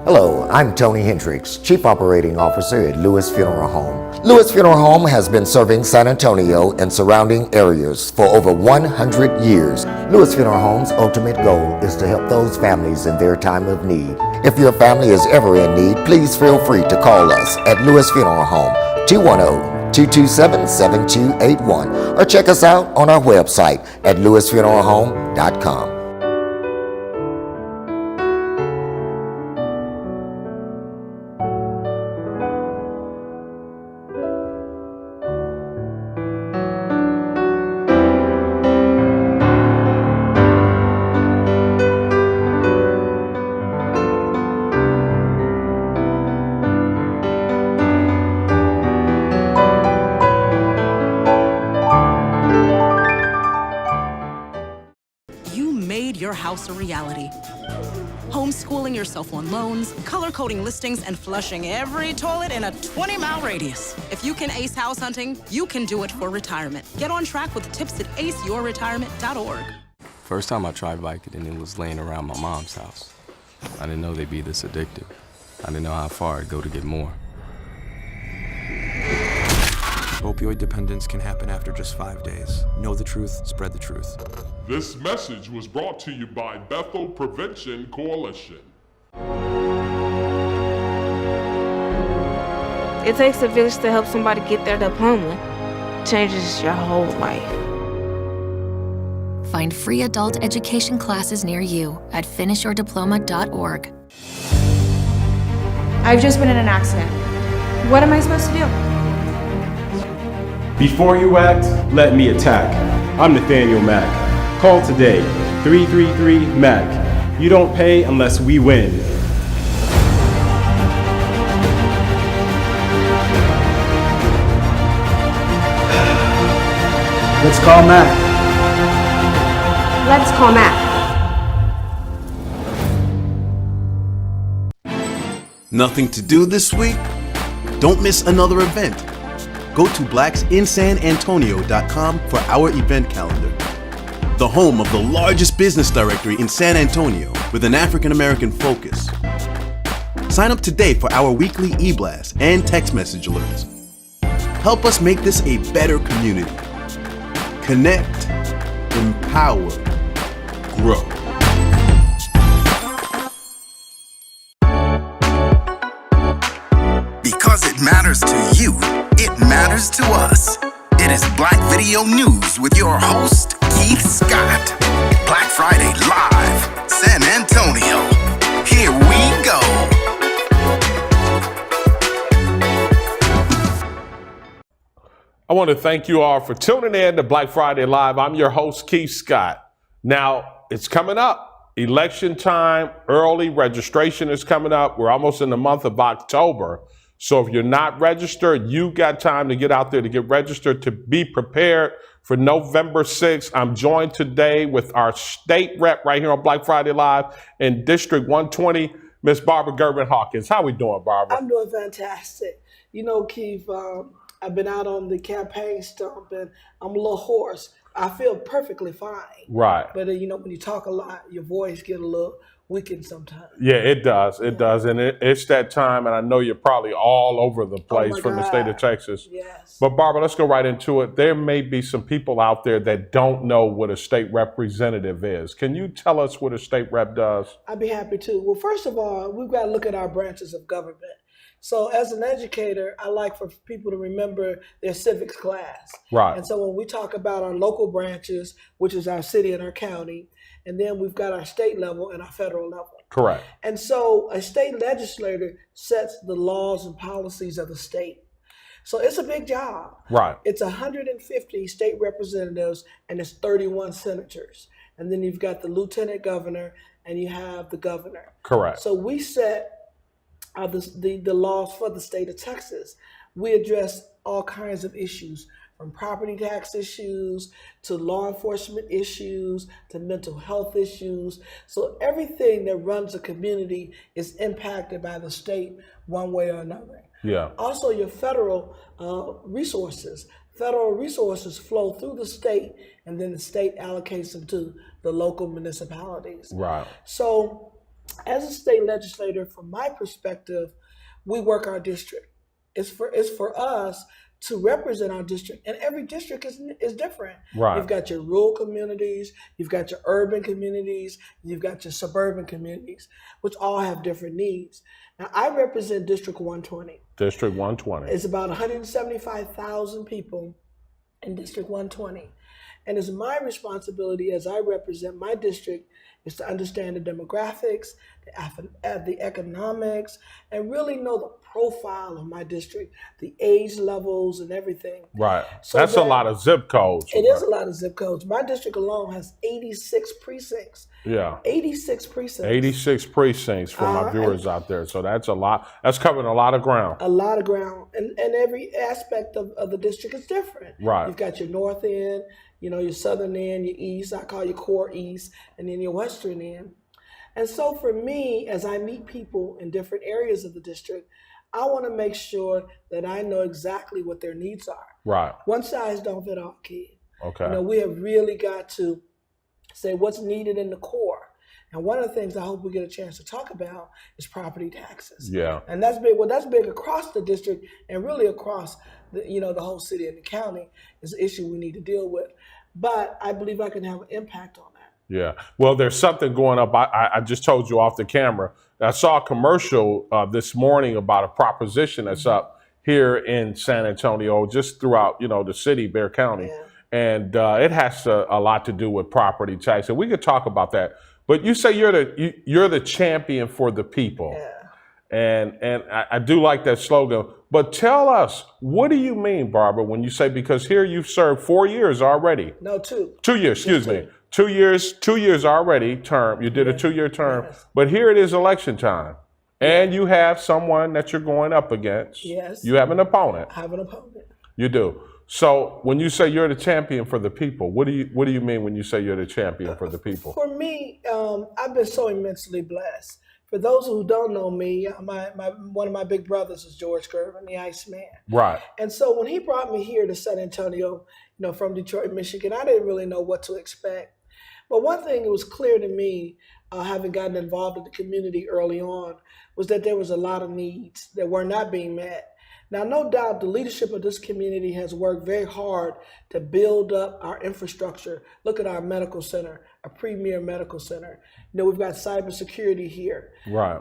Hello, I'm Tony Hendricks, Chief Operating Officer at Lewis Funeral Home. Lewis Funeral Home has been serving San Antonio and surrounding areas for over 100 years. Lewis Funeral Home's ultimate goal is to help those families in their time of need. If your family is ever in need, please feel free to call us at Lewis Funeral Home, 210-227-7281, or check us out on our website at lewisfuneralhome.com. Your house a reality. Homeschooling yourself on loans, color-coding listings, and flushing every toilet in a 20-mile radius. If you can ace house hunting, you can do it for retirement. Get on track with tips at aceyourretirement.org. First time I tried Vicodin, it was laying around my mom's house. I didn't know they'd be this addictive. I didn't know how far I'd go to get more. Opioid dependence can happen after just 5 days. Know the truth, spread the truth. This message was brought to you by Bethel Prevention Coalition. It takes a village to help somebody get their diploma. Changes your whole life. Find free adult education classes near you at finishyourdiploma.org. I've just been in an accident. What am I supposed to do? Before you act, let me attack. I'm Nathaniel Mack. Call today, 333-MAC. You don't pay unless we win. Let's call Mac. Let's call Mac. Nothing to do this week? Don't miss another event. Go to blacksinsanantonio.com for our event calendar. The home of the largest business directory in San Antonio with an African American focus. Sign up today for our weekly e-blast and text message alerts. Help us make this a better community. Connect, empower, grow. Because it matters to you, it matters to us. It is Black Video News with your host, Keith Scott. Black Friday Live, San Antonio. Here we go. I want to thank you all for tuning in to Black Friday Live. I'm your host, Keith Scott. Now, it's coming up. Election time, early registration is coming up. We're almost in the month of October. So if you're not registered, you got time to get out there to get registered, to be prepared for November 6th. I'm joined today with our state rep right here on Black Friday Live in District 120, Miss Barbara Gervin Hawkins. How we doing, Barbara? I'm doing fantastic. You know, Keith, I've been out on the campaign stump and I'm a little hoarse. I feel perfectly fine. Right. But, you know, when you talk a lot, your voice get a little weakened sometimes. Yeah, it does. It does. And it's that time, and I know you're probably all over the place from the state of Texas. Yes. But Barbara, let's go right into it. There may be some people out there that don't know what a state representative is. Can you tell us what a state rep does? I'd be happy to. Well, first of all, we've got to look at our branches of government. So as an educator, I like for people to remember their civics class. Right. And so when we talk about our local branches, which is our city and our county, and then we've got our state level and our federal level. Correct. And so a state legislator sets the laws and policies of the state. So it's a big job. Right. It's 150 state representatives and it's 31 senators. And then you've got the lieutenant governor and you have the governor. Correct. So we set the laws for the state of Texas. We address all kinds of issues, from property tax issues to law enforcement issues to mental health issues. So everything that runs a community is impacted by the state one way or another. Yeah. Also, your federal resources. Federal resources flow through the state, and then the state allocates them to the local municipalities. Right. So As a state legislator, from my perspective, we work our district. It's for us to represent our district, and every district is different. Right. You've got your rural communities, you've got your urban communities, you've got your suburban communities, which all have different needs. Now, I represent District 120. District 120. It's about 175,000 people in District 120. And it's my responsibility as I represent my district is to understand the demographics, the economics, and really know the profile of my district, the age levels and everything. Right. So that's a lot of zip codes. It is a lot of zip codes. My district alone has 86 precincts. Yeah. 86 precincts. 86 precincts for my viewers out there. So that's a lot. That's covering a lot of ground. A lot of ground. And every aspect of the district is different. Right. You've got your north end, your southern end, your east, I call your core east, and then your western end. And so for me, as I meet people in different areas of the district, I want to make sure that I know exactly what their needs are. Right. One size don't fit all, kid. Okay. We have really got to say what's needed in the core. And one of the things I hope we get a chance to talk about is property taxes. Yeah. And that's big. Well, that's big across the district and really across the whole city and the county is an issue we need to deal with. But I believe I can have an impact on that. Yeah. Well, there's something going up. I just told you off the camera. I saw a commercial this morning about a proposition that's up here in San Antonio, just throughout, the city, Bexar County. Yeah. And it has a lot to do with property tax. And we could talk about that. But you say you're the champion for the people. Yeah. And I do like that slogan. But tell us, what do you mean, Barbara, when you say, because here you've served 4 years already. No, 2. 2 years, excuse me. 2 years, 2 years already term. You did a 2-year term. Yes. But here it is election time. And you have someone that you're going up against. Yes. You have an opponent. I have an opponent. You do. So when you say you're the champion for the people, what do you mean when you say you're the champion for the people? For me, I've been so immensely blessed. For those who don't know me, one of my big brothers is George Gervin, the Iceman. Right. And so when he brought me here to San Antonio, from Detroit, Michigan, I didn't really know what to expect. But one thing that was clear to me, having gotten involved in the community early on, was that there was a lot of needs that were not being met. Now, no doubt the leadership of this community has worked very hard to build up our infrastructure. Look at our medical center, a premier medical center. We've got cybersecurity here. Right.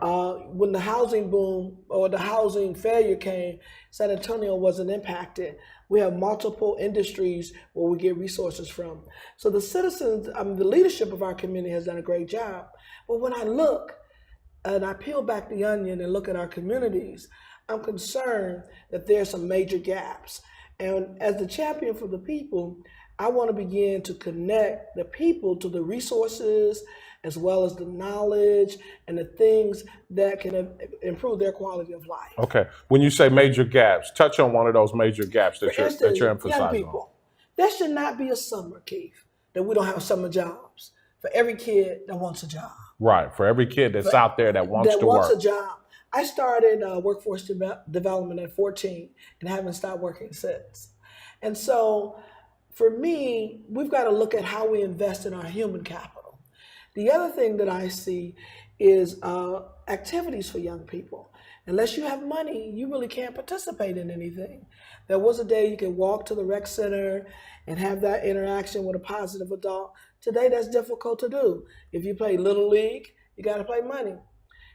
When the housing boom or the housing failure came, San Antonio wasn't impacted. We have multiple industries where we get resources from. So the citizens, the leadership of our community has done a great job. But when I look and I peel back the onion and look at our communities, I'm concerned that there's some major gaps. And as the champion for the people, I want to begin to connect the people to the resources as well as the knowledge and the things that can improve their quality of life. Okay. When you say major gaps, touch on one of those major gaps that you're emphasizing. Young people, there should not be a summer, Keith, that we don't have summer jobs for every kid that wants a job. Right. For every kid that's out there that wants to work. That wants a job. I started workforce development at 14 and haven't stopped working since. And so for me, we've got to look at how we invest in our human capital. The other thing that I see is activities for young people. Unless you have money, you really can't participate in anything. There was a day you could walk to the rec center and have that interaction with a positive adult. Today, that's difficult to do. If you play Little League, you got to play money.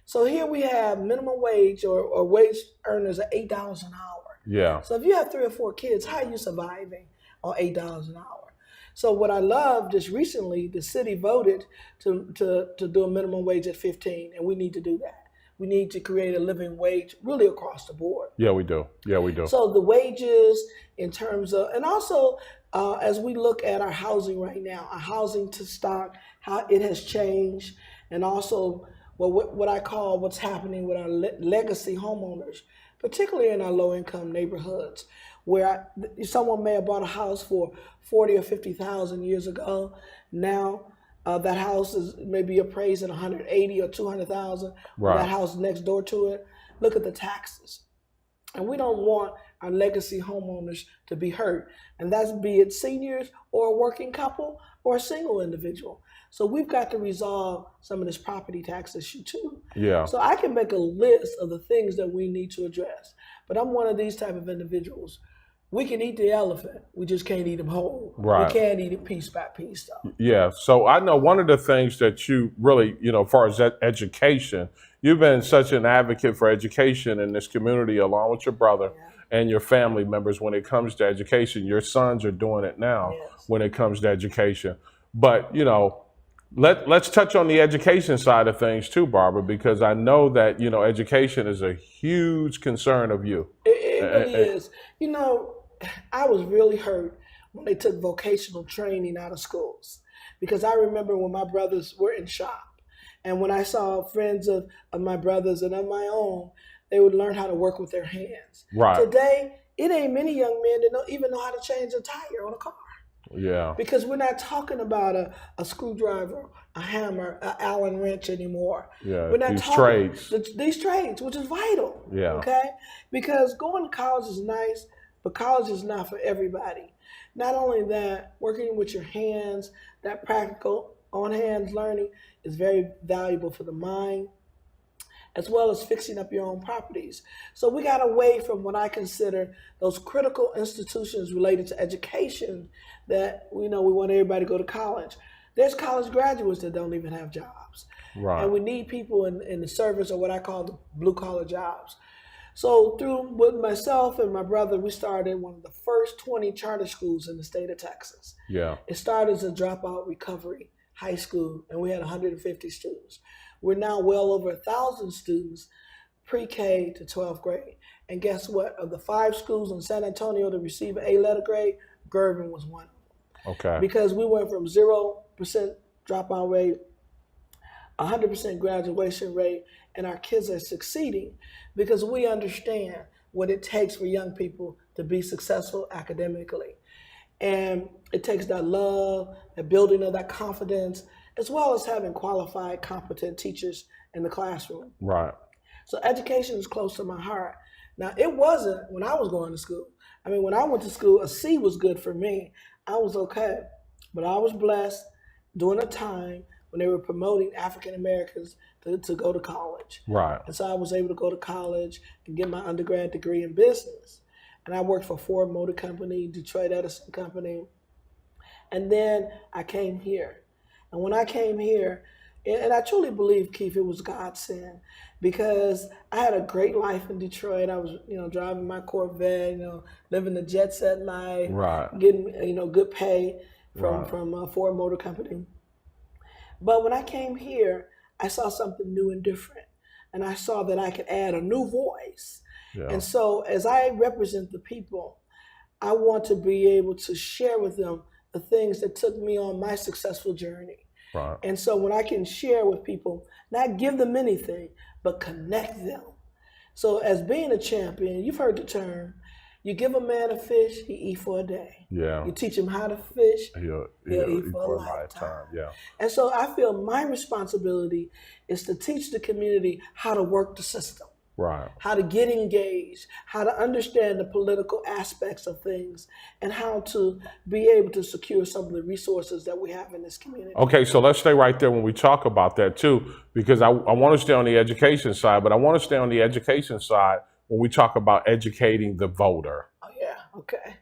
So here we have minimum wage or wage earners at $8 an hour. Yeah. So if you have 3 or 4 kids, how are you surviving on $8 an hour? So what I love just recently, the city voted to do a minimum wage at 15, and we need to do that. We need to create a living wage really across the board. Yeah, we do. Yeah, we do. So the wages in terms of, and also as we look at our housing right now, our housing to stock, how it has changed, and also what I call what's happening with our legacy homeowners, particularly in our low-income neighborhoods, where someone may have bought a house for $40,000 or $50,000 years ago. Now that house is maybe appraised at $180,000 or $200,000. Right. That house next door to it. Look at the taxes, and we don't want our legacy homeowners to be hurt, and that's be it seniors or a working couple or a single individual. So we've got to resolve some of this property tax issue too. Yeah. So I can make a list of the things that we need to address. But I'm one of these type of individuals. We can eat the elephant. We just can't eat him whole. Right. We can't eat it piece by piece, though. Yeah. So I know one of the things that you really, as far as education, you've been such an advocate for education in this community, along with your brother and your family members when it comes to education. Your sons are doing it now when it comes to education. But, let's touch on the education side of things too, Barbara, because I know that, education is a huge concern of you. It really is. I was really hurt when they took vocational training out of schools, because I remember when my brothers were in shop, and when I saw friends of my brothers and of my own, they would learn how to work with their hands. Right. Today, it ain't many young men that even know how to change a tire on a car. Yeah. Because we're not talking about a screwdriver, a hammer, an Allen wrench anymore. Yeah, we're not these talking trades. These trades, which is vital. Yeah. Okay? Because going to college is nice, but college is not for everybody. Not only that, working with your hands, that practical on-hands learning is very valuable for the mind, as well as fixing up your own properties. So we got away from what I consider those critical institutions related to education that we want everybody to go to college. There's college graduates that don't even have jobs. Right. And we need people in the service, or what I call the blue-collar jobs. So with myself and my brother, we started one of the first 20 charter schools in the state of Texas. Yeah. It started as a dropout recovery high school, and we had 150 students. We're now well over 1,000 students, pre-K to 12th grade. And guess what? Of the 5 schools in San Antonio to receive an A-letter grade, Gervin was one of them. Okay. Because we went from 0% dropout rate, 100% graduation rate, and our kids are succeeding because we understand what it takes for young people to be successful academically. And it takes that love, that building of that confidence, as well as having qualified, competent teachers in the classroom. Right. So education is close to my heart. Now, it wasn't when I was going to school. I mean, when I went to school, a C was good for me. I was okay. But I was blessed during a time when they were promoting African Americans to go to college. Right. And so I was able to go to college and get my undergrad degree in business. And I worked for Ford Motor Company, Detroit Edison Company. And then I came here. And when I came here, and I truly believe, Keith, it was God's sin, because I had a great life in Detroit. I was, driving my Corvette, living the jet set life, right, getting, good pay from Ford Motor Company. But when I came here, I saw something new and different. And I saw that I could add a new voice. Yeah. And so as I represent the people, I want to be able to share with them the things that took me on my successful journey. Right. And so when I can share with people, not give them anything, but connect them. So as being a champion, you've heard the term, you give a man a fish, he eat for a day. Yeah. You teach him how to fish, he'll eat for a lifetime. Yeah. And so I feel my responsibility is to teach the community how to work the system. Right. How to get engaged, how to understand the political aspects of things, and how to be able to secure some of the resources that we have in this community. Okay, so let's stay right there when we talk about that too, because I want to stay on the education side, but I want to stay on the education side when we talk about educating the voter. Oh, yeah, okay.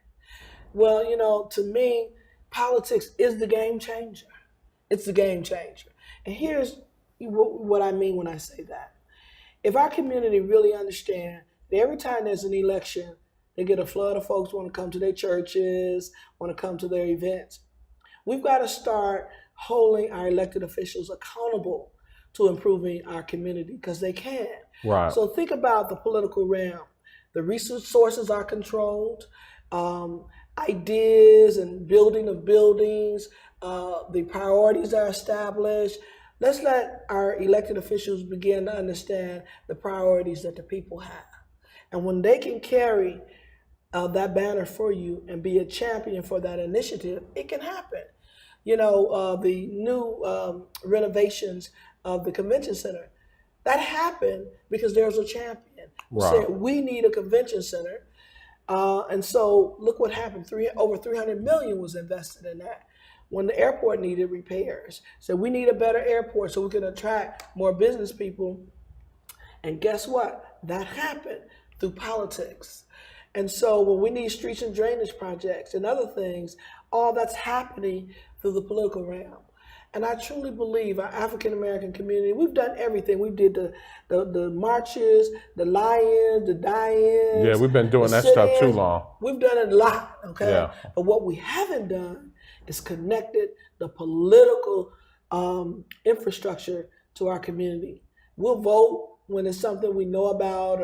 Well, to me, politics is the game changer. It's the game changer. And here's what I mean when I say that. If our community really understand that every time there's an election, they get a flood of folks want to come to their churches, want to come to their events. We've got to start holding our elected officials accountable to improving our community, because they can. Right. So think about the political realm. The resources are controlled, ideas and building of buildings, the priorities are established. Let's let our elected officials begin to understand the priorities that the people have. And when they can carry that banner for you and be a champion for that initiative, it can happen. The new renovations of the convention center, that happened because there's a champion who said, we need a convention center. And so look what happened. Over $300 million was invested in that. when the airport needed repairs. So we need a better airport so we can attract more business people. And guess what? That happened through politics. And so when we need streets and drainage projects and other things, all that's happening through the political realm. And I truly believe our African American community, we've done everything. We did the marches, the lie-ins, the die-ins. Yeah, we've been doing that stuff too long. We've done it a lot, okay? Yeah. But what we haven't done is connected the political infrastructure to our community. We'll vote when it's something we know about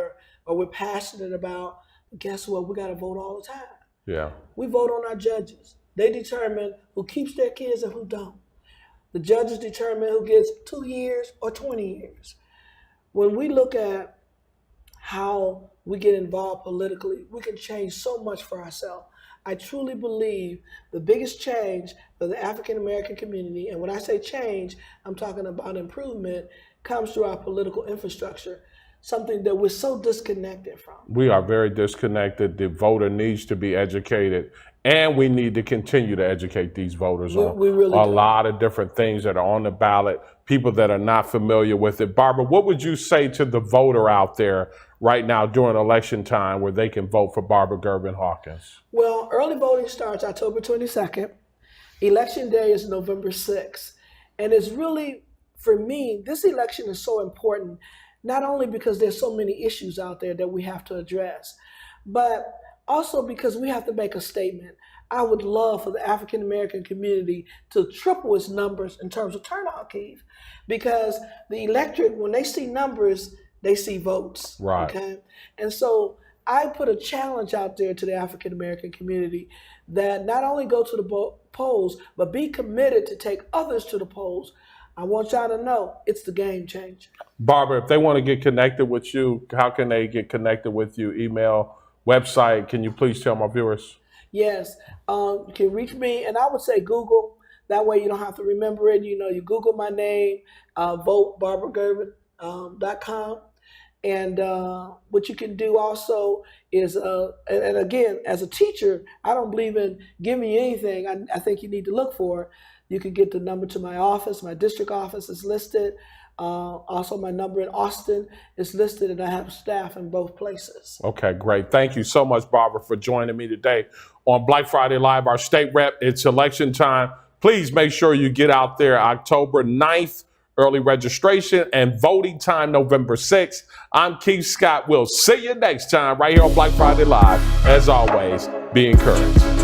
or we're passionate about. But guess what? We got to vote all the time. Yeah. We vote on our judges. They determine who keeps their kids and who don't. The judges determine who gets 2 years or 20 years. When we look at how we get involved politically, we can change so much for ourselves. I truly believe the biggest change for the African American community, and when I say change, I'm talking about improvement, comes through our political infrastructure, something that we're so disconnected from. We are very disconnected. The voter needs to be educated, and we need to continue to educate these voters on a lot of different things that are on the ballot, people that are not familiar with it. Barbara, what would you say to the voter out there right now during election time where they can vote for Barbara Gervin Hawkins? Well, early voting starts October 22nd. Election day is November 6th. And it's really, for me, this election is so important, not only because there's so many issues out there that we have to address, but also because we have to make a statement. I would love for the African American community to triple its numbers in terms of turnout, Keith, because the electorate, when they see numbers, they see votes. Right. Okay. And so I put a challenge out there to the African American community that not only go to the polls, but be committed to take others to the polls. I want y'all to know it's the game changer. Barbara, if they want to get connected with you, how can they get connected with you? Email, website, can you please tell my viewers? Yes, you can reach me, and I would say Google. That way you don't have to remember it. You know, you Google my name, voteBarbaraGervin.com. And what you can do also is, and again, as a teacher, I don't believe in giving you anything. I think you need to look for it. You can get the number to my office. My district office is listed. Also, my number in Austin is listed, and I have staff in both places. Okay, great. Thank you so much, Barbara, for joining me today on Black Friday Live, our state rep. It's election time. Please make sure you get out there October 9th, early registration, and voting time November 6th. I'm Keith Scott. We'll see you next time right here on Black Friday Live. As always, be encouraged.